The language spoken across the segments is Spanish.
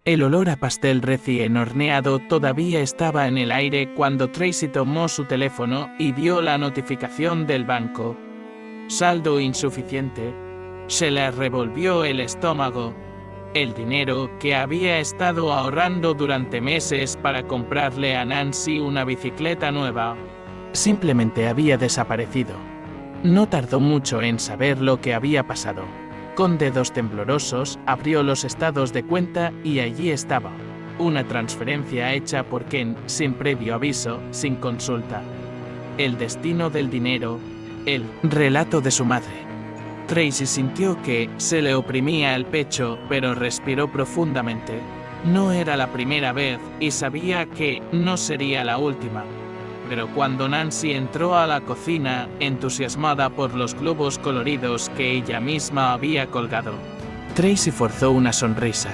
El olor a pastel recién horneado todavía estaba en el aire cuando Tracy tomó su teléfono y vio la notificación del banco. Saldo insuficiente. Se le revolvió el estómago. El dinero que había estado ahorrando durante meses para comprarle a Nancy una bicicleta nueva simplemente había desaparecido. No tardó mucho en saber lo que había pasado. Con dedos temblorosos abrió los estados de cuenta y allí estaba. Una transferencia hecha por Ken sin previo aviso, sin consulta. El destino del dinero. El relato de su madre. Tracy sintió que se le oprimía el pecho, pero respiró profundamente. No era la primera vez y sabía que no sería la última. Pero cuando Nancy entró a la cocina, entusiasmada por los globos coloridos que ella misma había colgado, Tracy forzó una sonrisa.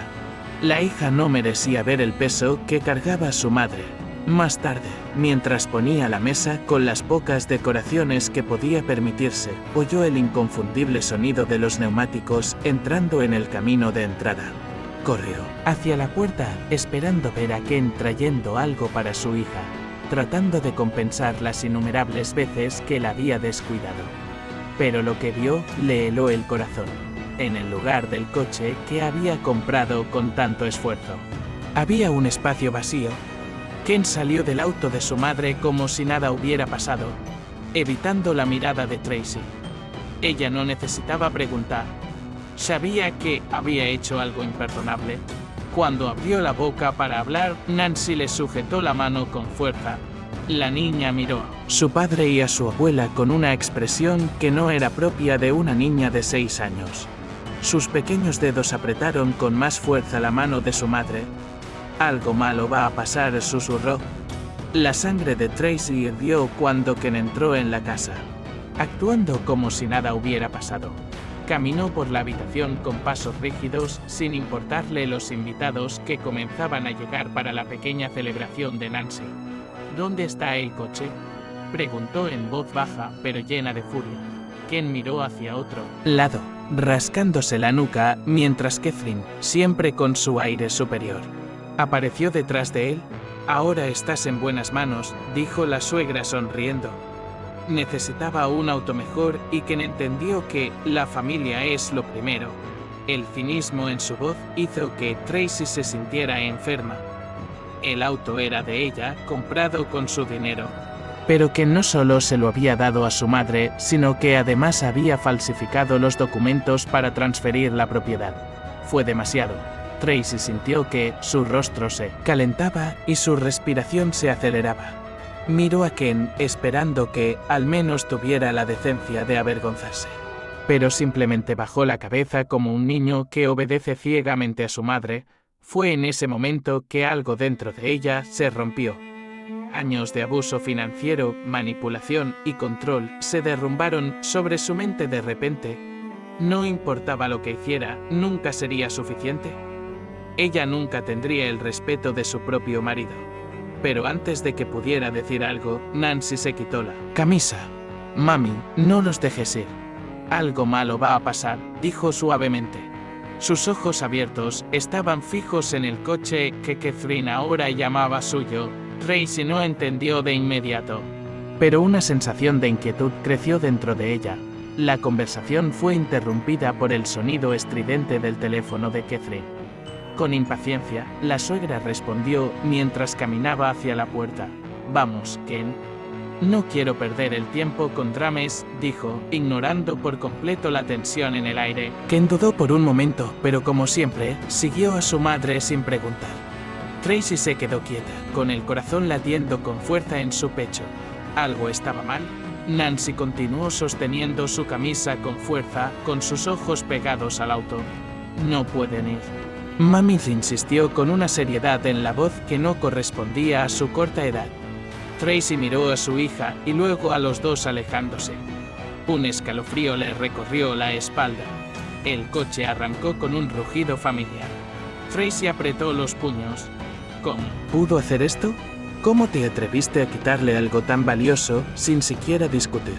La hija no merecía ver el peso que cargaba su madre. Más tarde, mientras ponía la mesa con las pocas decoraciones que podía permitirse, oyó el inconfundible sonido de los neumáticos entrando en el camino de entrada. Corrió hacia la puerta, esperando ver a Ken trayendo algo para su hija, tratando de compensar las innumerables veces que la había descuidado. Pero lo que vio le heló el corazón. En el lugar del coche que había comprado con tanto esfuerzo, había un espacio vacío. Ken salió del auto de su madre como si nada hubiera pasado, evitando la mirada de Tracy. Ella no necesitaba preguntar. Sabía que había hecho algo imperdonable. Cuando abrió la boca para hablar, Nancy le sujetó la mano con fuerza. La niña miró a su padre y a su abuela con una expresión que no era propia de una niña de 6 años. Sus pequeños dedos apretaron con más fuerza la mano de su madre. «Algo malo va a pasar», susurró. La sangre de Tracy hirvió cuando Ken entró en la casa, actuando como si nada hubiera pasado. Caminó por la habitación con pasos rígidos, sin importarle los invitados que comenzaban a llegar para la pequeña celebración de Nancy. «¿Dónde está el coche?», preguntó en voz baja, pero llena de furia. Ken miró hacia otro lado, rascándose la nuca, mientras Catherine, siempre con su aire superior, apareció detrás de él. «Ahora estás en buenas manos», dijo la suegra sonriendo. Necesitaba un auto mejor y Ken entendió que la familia es lo primero. El cinismo en su voz hizo que Tracy se sintiera enferma. El auto era de ella, comprado con su dinero. Pero que no solo se lo había dado a su madre, sino que además había falsificado los documentos para transferir la propiedad. Fue demasiado. Tracy sintió que su rostro se calentaba y su respiración se aceleraba. Miró a Ken esperando que al menos tuviera la decencia de avergonzarse. Pero simplemente bajó la cabeza como un niño que obedece ciegamente a su madre. Fue en ese momento que algo dentro de ella se rompió. Años de abuso financiero, manipulación y control se derrumbaron sobre su mente de repente. No importaba lo que hiciera, nunca sería suficiente. Ella nunca tendría el respeto de su propio marido. Pero antes de que pudiera decir algo, Nancy se quitó la camisa. «Mami, no los dejes ir. Algo malo va a pasar», dijo suavemente. Sus ojos abiertos estaban fijos en el coche que Catherine ahora llamaba suyo. Tracy no entendió de inmediato, pero una sensación de inquietud creció dentro de ella. La conversación fue interrumpida por el sonido estridente del teléfono de Catherine. Con impaciencia, la suegra respondió mientras caminaba hacia la puerta. «Vamos, Ken. No quiero perder el tiempo con dramas», dijo, ignorando por completo la tensión en el aire. Ken dudó por un momento, pero como siempre, siguió a su madre sin preguntar. Tracy se quedó quieta, con el corazón latiendo con fuerza en su pecho. ¿Algo estaba mal? Nancy continuó sosteniendo su camisa con fuerza, con sus ojos pegados al auto. «No pueden ir». Mami insistió con una seriedad en la voz que no correspondía a su corta edad. Tracy miró a su hija y luego a los dos alejándose. Un escalofrío le recorrió la espalda. El coche arrancó con un rugido familiar. Tracy apretó los puños. ¿Cómo pudo hacer esto? ¿Cómo te atreviste a quitarle algo tan valioso sin siquiera discutir?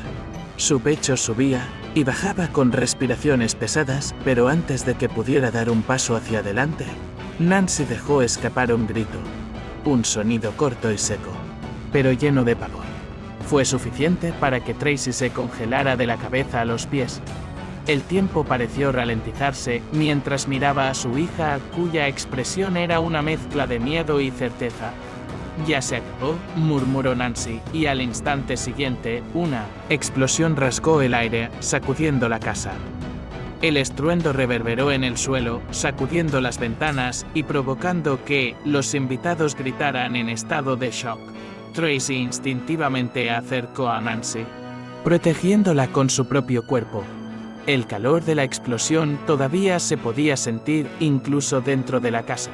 Su pecho subía y bajaba con respiraciones pesadas, pero antes de que pudiera dar un paso hacia adelante, Nancy dejó escapar un grito. Un sonido corto y seco, pero lleno de pavor. Fue suficiente para que Tracy se congelara de la cabeza a los pies. El tiempo pareció ralentizarse mientras miraba a su hija, cuya expresión era una mezcla de miedo y certeza. «Ya se acabó», murmuró Nancy, y al instante siguiente, una explosión rasgó el aire, sacudiendo la casa. El estruendo reverberó en el suelo, sacudiendo las ventanas y provocando que los invitados gritaran en estado de shock. Tracy instintivamente acercó a Nancy, protegiéndola con su propio cuerpo. El calor de la explosión todavía se podía sentir incluso dentro de la casa.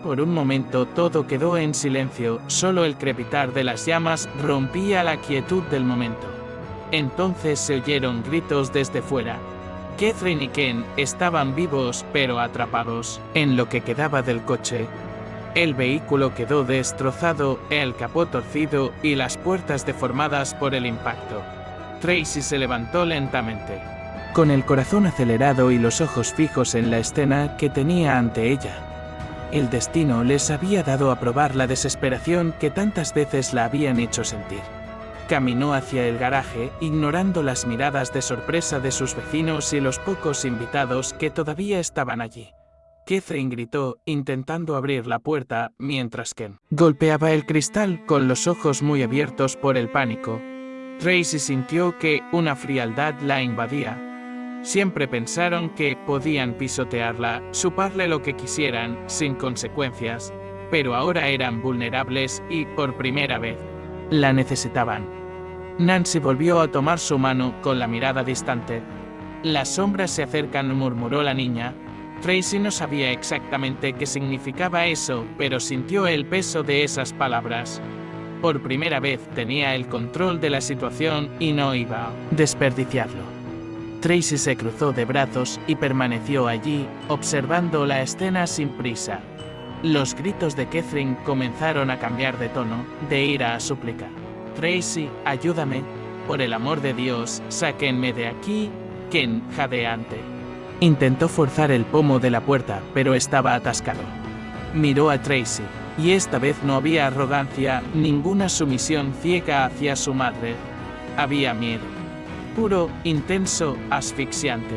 Por un momento todo quedó en silencio, solo el crepitar de las llamas rompía la quietud del momento. Entonces se oyeron gritos desde fuera. Catherine y Ken estaban vivos pero atrapados en lo que quedaba del coche. El vehículo quedó destrozado, el capó torcido y las puertas deformadas por el impacto. Tracy se levantó lentamente, con el corazón acelerado y los ojos fijos en la escena que tenía ante ella. El destino les había dado a probar la desesperación que tantas veces la habían hecho sentir. Caminó hacia el garaje, ignorando las miradas de sorpresa de sus vecinos y los pocos invitados que todavía estaban allí. Catherine gritó, intentando abrir la puerta, mientras Ken golpeaba el cristal con los ojos muy abiertos por el pánico. Tracy sintió que una frialdad la invadía. Siempre pensaron que podían pisotearla, chuparle lo que quisieran, sin consecuencias, pero ahora eran vulnerables y, por primera vez, la necesitaban. Nancy volvió a tomar su mano con la mirada distante. «Las sombras se acercan», murmuró la niña. Tracy no sabía exactamente qué significaba eso, pero sintió el peso de esas palabras. Por primera vez tenía el control de la situación y no iba a desperdiciarlo. Tracy se cruzó de brazos y permaneció allí, observando la escena sin prisa. Los gritos de Catherine comenzaron a cambiar de tono, de ira a súplica. «Tracy, ayúdame. Por el amor de Dios, sáquenme de aquí». Ken, jadeante, intentó forzar el pomo de la puerta, pero estaba atascado. Miró a Tracy, y esta vez no había arrogancia, ninguna sumisión ciega hacia su madre. Había miedo. Puro, intenso, asfixiante.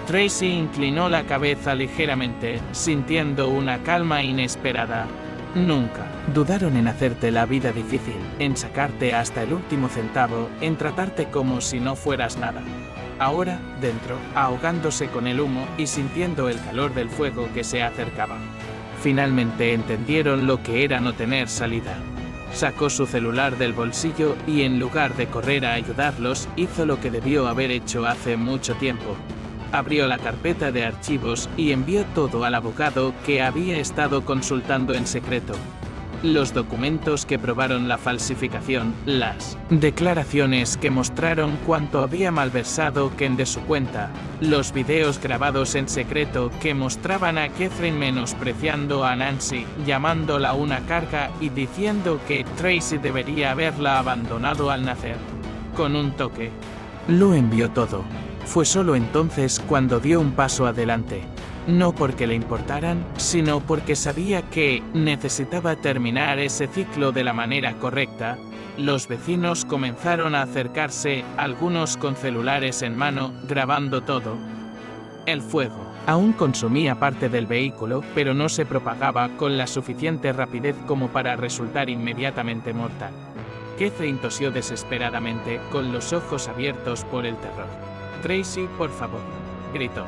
Tracy inclinó la cabeza ligeramente, sintiendo una calma inesperada. Nunca dudaron en hacerte la vida difícil, en sacarte hasta el último centavo, en tratarte como si no fueras nada. Ahora, dentro, ahogándose con el humo y sintiendo el calor del fuego que se acercaba. Finalmente entendieron lo que era no tener salida. Sacó su celular del bolsillo y en lugar de correr a ayudarlos, hizo lo que debió haber hecho hace mucho tiempo. Abrió la carpeta de archivos y envió todo al abogado que había estado consultando en secreto. Los documentos que probaron la falsificación, las declaraciones que mostraron cuánto había malversado Ken de su cuenta, los videos grabados en secreto que mostraban a Catherine menospreciando a Nancy, llamándola una carga y diciendo que Tracy debería haberla abandonado al nacer. Con un toque, lo envió todo. Fue solo entonces cuando dio un paso adelante. No porque le importaran, sino porque sabía que necesitaba terminar ese ciclo de la manera correcta. Los vecinos comenzaron a acercarse, algunos con celulares en mano, grabando todo. El fuego aún consumía parte del vehículo, pero no se propagaba con la suficiente rapidez como para resultar inmediatamente mortal. Catherine tosió desesperadamente, con los ojos abiertos por el terror. «Tracy, por favor», gritó,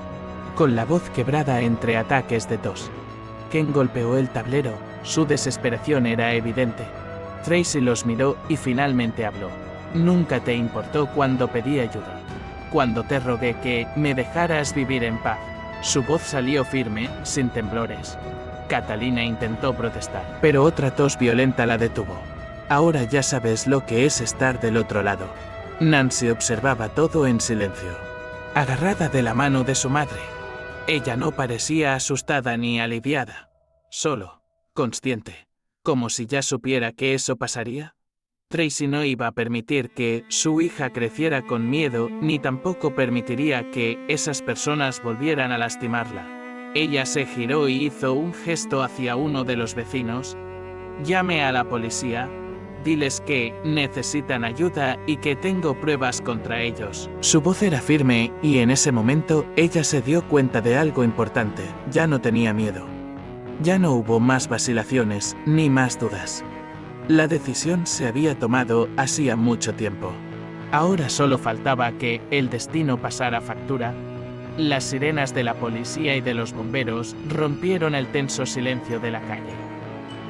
con la voz quebrada entre ataques de tos. Ken golpeó el tablero, su desesperación era evidente. Tracy los miró y finalmente habló. «Nunca te importó cuando pedí ayuda. Cuando te rogué que me dejaras vivir en paz». Su voz salió firme, sin temblores. Catalina intentó protestar, pero otra tos violenta la detuvo. «Ahora ya sabes lo que es estar del otro lado». Nancy observaba todo en silencio, agarrada de la mano de su madre. Ella no parecía asustada ni aliviada, solo consciente, como si ya supiera que eso pasaría. Tracy no iba a permitir que su hija creciera con miedo, ni tampoco permitiría que esas personas volvieran a lastimarla. Ella se giró y hizo un gesto hacia uno de los vecinos. «Llame a la policía. Diles que necesitan ayuda y que tengo pruebas contra ellos». Su voz era firme y en ese momento ella se dio cuenta de algo importante. Ya no tenía miedo. Ya no hubo más vacilaciones ni más dudas. La decisión se había tomado hacía mucho tiempo. Ahora solo faltaba que el destino pasara factura. Las sirenas de la policía y de los bomberos rompieron el tenso silencio de la calle.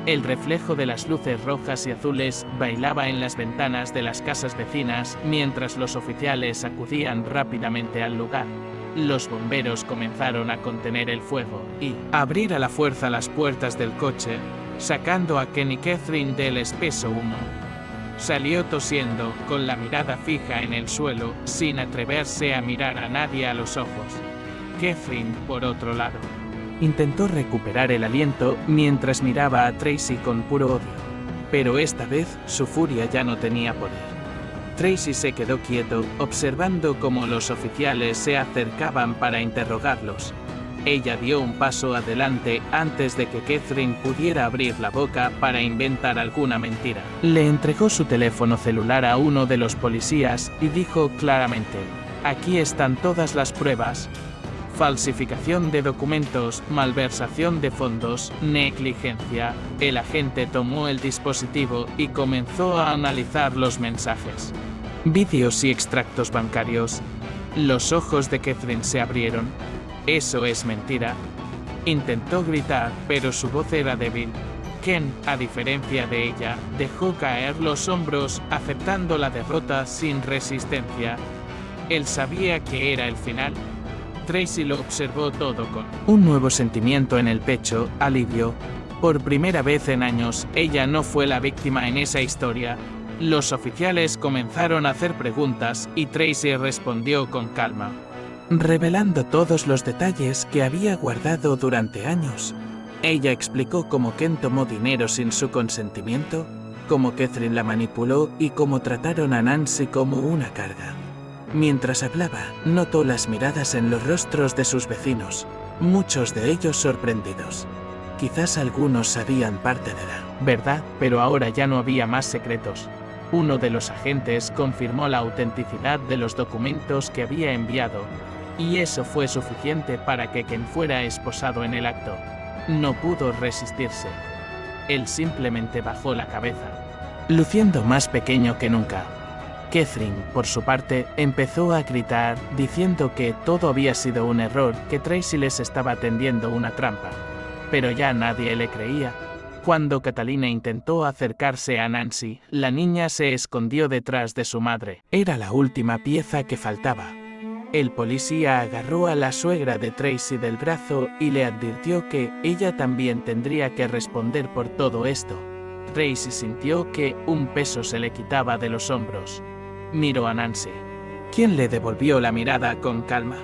El reflejo de las luces rojas y azules bailaba en las ventanas de las casas vecinas mientras los oficiales acudían rápidamente al lugar. Los bomberos comenzaron a contener el fuego y abrir a la fuerza las puertas del coche, sacando a Ken y Catherine del espeso humo. Salió tosiendo, con la mirada fija en el suelo, sin atreverse a mirar a nadie a los ojos. Catherine, por otro lado, intentó recuperar el aliento mientras miraba a Tracy con puro odio. Pero esta vez, su furia ya no tenía poder. Tracy se quedó quieto, observando cómo los oficiales se acercaban para interrogarlos. Ella dio un paso adelante antes de que Catherine pudiera abrir la boca para inventar alguna mentira. Le entregó su teléfono celular a uno de los policías y dijo claramente: «Aquí están todas las pruebas. Falsificación de documentos, malversación de fondos, negligencia». El agente tomó el dispositivo y comenzó a analizar los mensajes. Vídeos y extractos bancarios. Los ojos de Catherine se abrieron. «Eso es mentira». Intentó gritar, pero su voz era débil. Ken, a diferencia de ella, dejó caer los hombros, aceptando la derrota sin resistencia. Él sabía que era el final. Tracy lo observó todo con un nuevo sentimiento en el pecho, alivio. Por primera vez en años, ella no fue la víctima en esa historia. Los oficiales comenzaron a hacer preguntas y Tracy respondió con calma, revelando todos los detalles que había guardado durante años. Ella explicó cómo Ken tomó dinero sin su consentimiento, cómo Catherine la manipuló y cómo trataron a Nancy como una carga. Mientras hablaba, notó las miradas en los rostros de sus vecinos, muchos de ellos sorprendidos. Quizás algunos sabían parte de la verdad, pero ahora ya no había más secretos. Uno de los agentes confirmó la autenticidad de los documentos que había enviado, y eso fue suficiente para que Ken fuera esposado en el acto. No pudo resistirse. Él simplemente bajó la cabeza, luciendo más pequeño que nunca. Catherine, por su parte, empezó a gritar, diciendo que todo había sido un error, que Tracy les estaba tendiendo una trampa. Pero ya nadie le creía. Cuando Catalina intentó acercarse a Nancy, la niña se escondió detrás de su madre. Era la última pieza que faltaba. El policía agarró a la suegra de Tracy del brazo y le advirtió que ella también tendría que responder por todo esto. Tracy sintió que un peso se le quitaba de los hombros. Miró a Nancy, quien le devolvió la mirada con calma.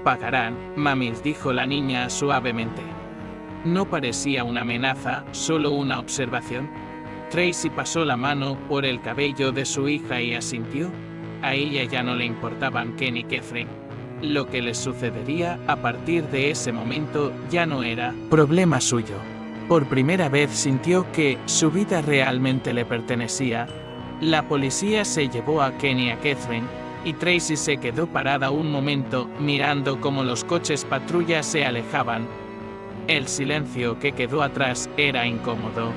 «Pagarán, mami», dijo la niña suavemente. No parecía una amenaza, solo una observación. Tracy pasó la mano por el cabello de su hija y asintió. A ella ya no le importaban Ken y Catherine. Lo que les sucedería a partir de ese momento ya no era problema suyo. Por primera vez sintió que su vida realmente le pertenecía. La policía se llevó a Ken y a Catherine, y Tracy se quedó parada un momento mirando cómo los coches patrulla se alejaban. El silencio que quedó atrás era incómodo,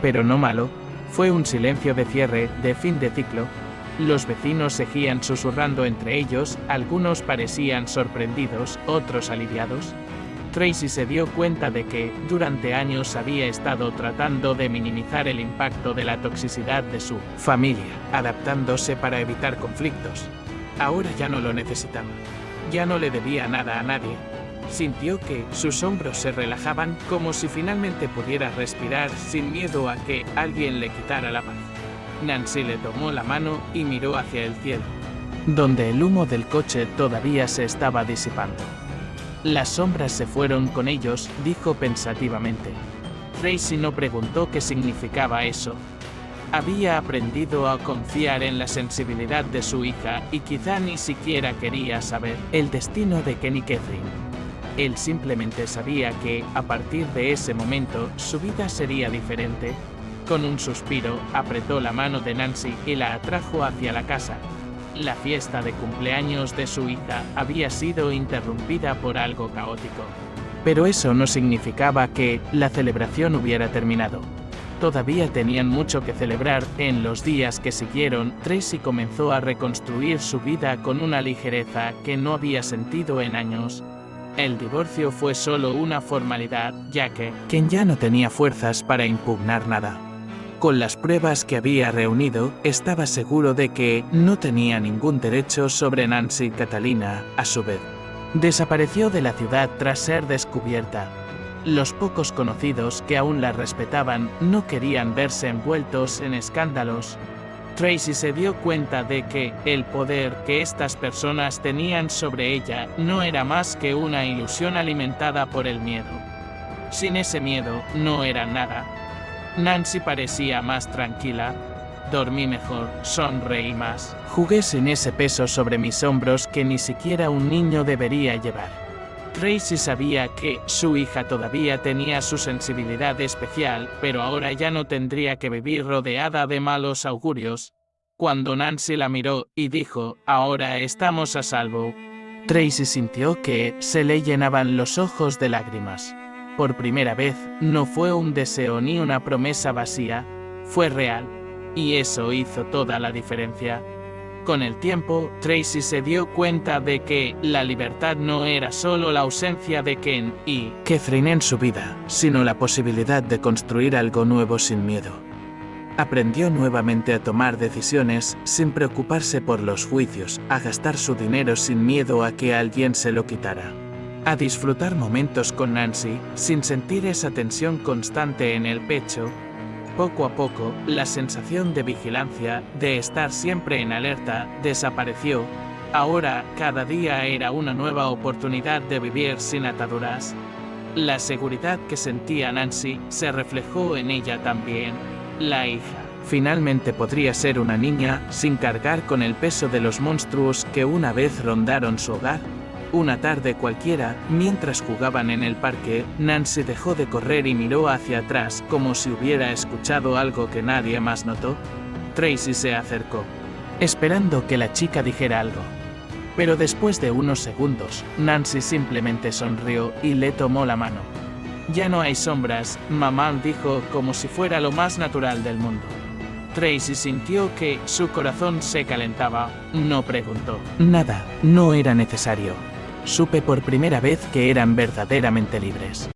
pero no malo. Fue un silencio de cierre, de fin de ciclo. Los vecinos seguían susurrando entre ellos, algunos parecían sorprendidos, otros aliviados. Tracy se dio cuenta de que, durante años había estado tratando de minimizar el impacto de la toxicidad de su familia, adaptándose para evitar conflictos. Ahora ya no lo necesitaba. Ya no le debía nada a nadie. Sintió que sus hombros se relajaban como si finalmente pudiera respirar sin miedo a que alguien le quitara la paz. Nancy le tomó la mano y miró hacia el cielo, donde el humo del coche todavía se estaba disipando. Las sombras se fueron con ellos, dijo pensativamente. Tracy no preguntó qué significaba eso. Había aprendido a confiar en la sensibilidad de su hija y quizá ni siquiera quería saber el destino de Ken y Catherine. Él simplemente sabía que, a partir de ese momento, su vida sería diferente. Con un suspiro, apretó la mano de Nancy y la atrajo hacia la casa. La fiesta de cumpleaños de su hija había sido interrumpida por algo caótico. Pero eso no significaba que la celebración hubiera terminado. Todavía tenían mucho que celebrar. En los días que siguieron, Tracy comenzó a reconstruir su vida con una ligereza que no había sentido en años. El divorcio fue solo una formalidad, ya que Ken ya no tenía fuerzas para impugnar nada. Con las pruebas que había reunido, estaba seguro de que no tenía ningún derecho sobre Nancy. Catalina, a su vez, desapareció de la ciudad tras ser descubierta. Los pocos conocidos que aún la respetaban no querían verse envueltos en escándalos. Tracy se dio cuenta de que el poder que estas personas tenían sobre ella no era más que una ilusión alimentada por el miedo. Sin ese miedo, no era nada. Nancy parecía más tranquila. Dormí mejor, sonreí más. Jugué sin ese peso sobre mis hombros que ni siquiera un niño debería llevar. Tracy sabía que su hija todavía tenía su sensibilidad especial, pero ahora ya no tendría que vivir rodeada de malos augurios. Cuando Nancy la miró y dijo, "Ahora estamos a salvo", Tracy sintió que se le llenaban los ojos de lágrimas. Por primera vez, no fue un deseo ni una promesa vacía, fue real. Y eso hizo toda la diferencia. Con el tiempo, Tracy se dio cuenta de que la libertad no era solo la ausencia de Ken y Catherine en su vida, sino la posibilidad de construir algo nuevo sin miedo. Aprendió nuevamente a tomar decisiones sin preocuparse por los juicios, a gastar su dinero sin miedo a que alguien se lo quitara, a disfrutar momentos con Nancy sin sentir esa tensión constante en el pecho. Poco a poco, la sensación de vigilancia, de estar siempre en alerta, desapareció. Ahora, cada día era una nueva oportunidad de vivir sin ataduras. La seguridad que sentía Nancy se reflejó en ella también. La hija finalmente podría ser una niña sin cargar con el peso de los monstruos que una vez rondaron su hogar. Una tarde cualquiera, mientras jugaban en el parque, Nancy dejó de correr y miró hacia atrás como si hubiera escuchado algo que nadie más notó. Tracy se acercó, esperando que la chica dijera algo. Pero después de unos segundos, Nancy simplemente sonrió y le tomó la mano. «Ya no hay sombras», mamá dijo como si fuera lo más natural del mundo. Tracy sintió que su corazón se calentaba. No preguntó. Nada, no era necesario. Supe por primera vez que eran verdaderamente libres.